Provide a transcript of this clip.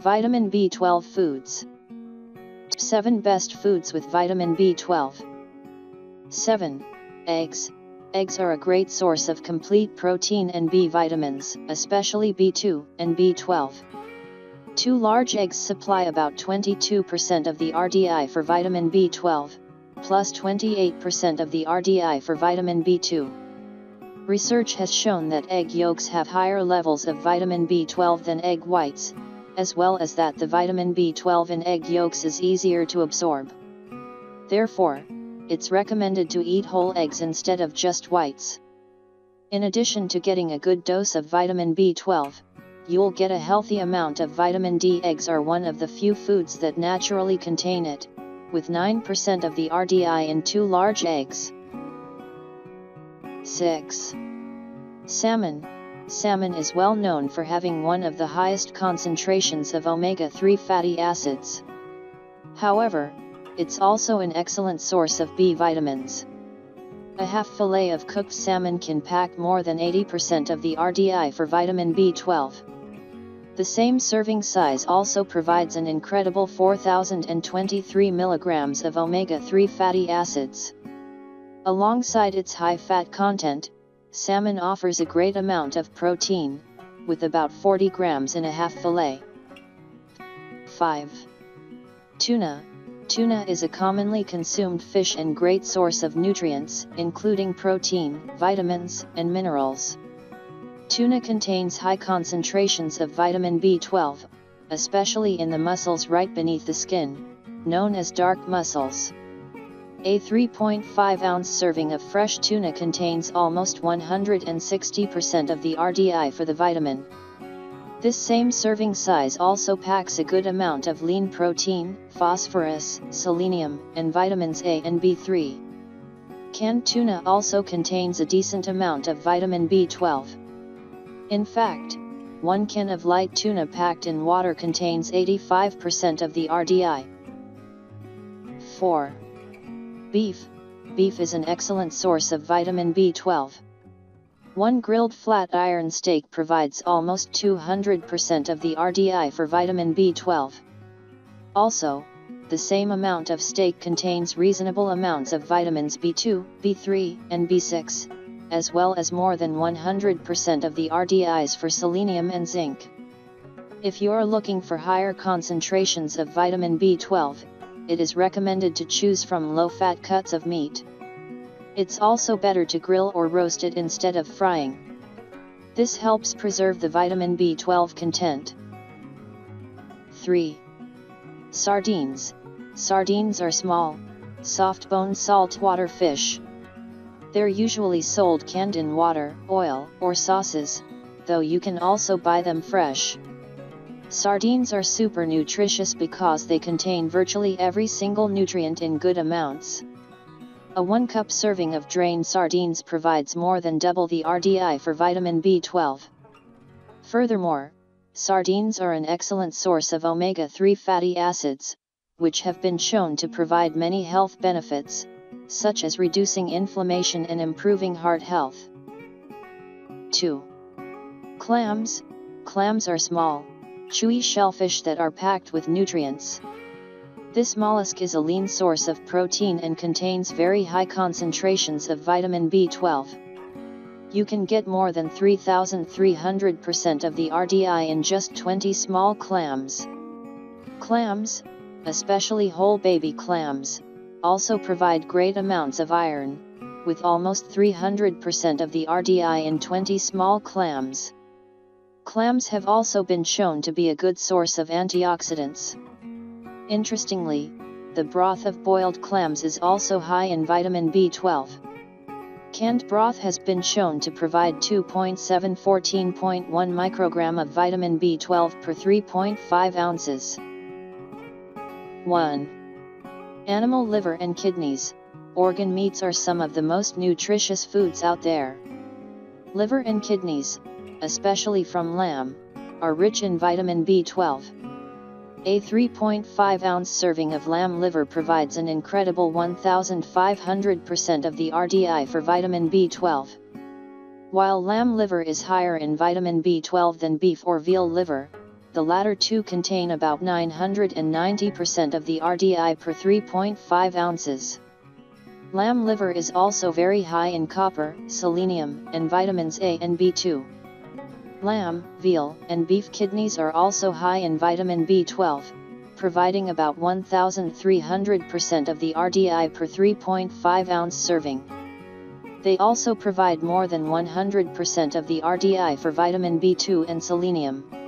Vitamin B12 foods. 7 best foods with vitamin B12. 7. Eggs. Eggs are a great source of complete protein and B vitamins, especially B2 and B12. 2 large eggs supply about 22% of the RDI for vitamin B12, plus 28% of the RDI for vitamin B2. Research has shown that egg yolks have higher levels of vitamin B12 than egg whites, as well as that the vitamin B12 in egg yolks is easier to absorb. Therefore, it's recommended to eat whole eggs instead of just whites. In addition to getting a good dose of vitamin B12, you'll get a healthy amount of vitamin D. Eggs are one of the few foods that naturally contain it, with 9% of the RDI in 2 large eggs. 6. Salmon. Salmon is well known for having one of the highest concentrations of omega-3 fatty acids. However, it's also an excellent source of B vitamins. A half fillet of cooked salmon can pack more than 80% of the RDI for vitamin B12. The same serving size also provides an incredible 4,023 milligrams of omega-3 fatty acids. Alongside its high fat content, salmon offers a great amount of protein, with about 40 grams in a half fillet. 5. Tuna. Tuna is a commonly consumed fish and great source of nutrients, including protein, vitamins, and minerals. Tuna contains high concentrations of vitamin B12, especially in the muscles right beneath the skin, known as dark muscles. A 3.5-ounce serving of fresh tuna contains almost 160% of the RDI for the vitamin. This same serving size also packs a good amount of lean protein, phosphorus, selenium, and vitamins A and B3. Canned tuna also contains a decent amount of vitamin B12. In fact, 1 can of light tuna packed in water contains 85% of the RDI. 4. Beef. Beef is an excellent source of vitamin B12. 1 grilled flat iron steak provides almost 200% of the RDI for vitamin B12. Also, the same amount of steak contains reasonable amounts of vitamins B2, B3, and B6, as well as more than 100% of the RDIs for selenium and zinc. If you're looking for higher concentrations of vitamin B12, it is recommended to choose from low-fat cuts of meat. It's also better to grill or roast it instead of frying. This helps preserve the vitamin B12 content. 3. Sardines. Sardines are small, soft-boned saltwater fish. They're usually sold canned in water, oil, or sauces, though you can also buy them fresh. Sardines are super nutritious because they contain virtually every single nutrient in good amounts. A 1-cup serving of drained sardines provides more than double the RDI for vitamin B12. Furthermore, sardines are an excellent source of omega-3 fatty acids, which have been shown to provide many health benefits, such as reducing inflammation and improving heart health. 2. Clams. Clams are small, chewy shellfish that are packed with nutrients. This mollusk is a lean source of protein and contains very high concentrations of vitamin B12. You can get more than 3,300% of the RDI in just 20 small clams. Clams, especially whole baby clams, also provide great amounts of iron, with almost 300% of the RDI in 20 small clams. Clams have also been shown to be a good source of antioxidants. Interestingly, the broth of boiled clams is also high in vitamin B12. Canned broth has been shown to provide 2.7–14.1 microgram of vitamin B12 per 3.5 ounces. 1. Animal liver and kidneys. Organ meats are some of the most nutritious foods out there. Liver and kidneys, especially from lamb, are rich in vitamin B12. A 3.5-ounce serving of lamb liver provides an incredible 1,500% of the RDI for vitamin B12. While lamb liver is higher in vitamin B12 than beef or veal liver, the latter two contain about 990% of the RDI per 3.5 ounces. Lamb liver is also very high in copper, selenium, and vitamins A and B2. Lamb, veal, and beef kidneys are also high in vitamin B12, providing about 1,300% of the RDI per 3.5 ounce serving. They also provide more than 100% of the RDI for vitamin B2 and selenium.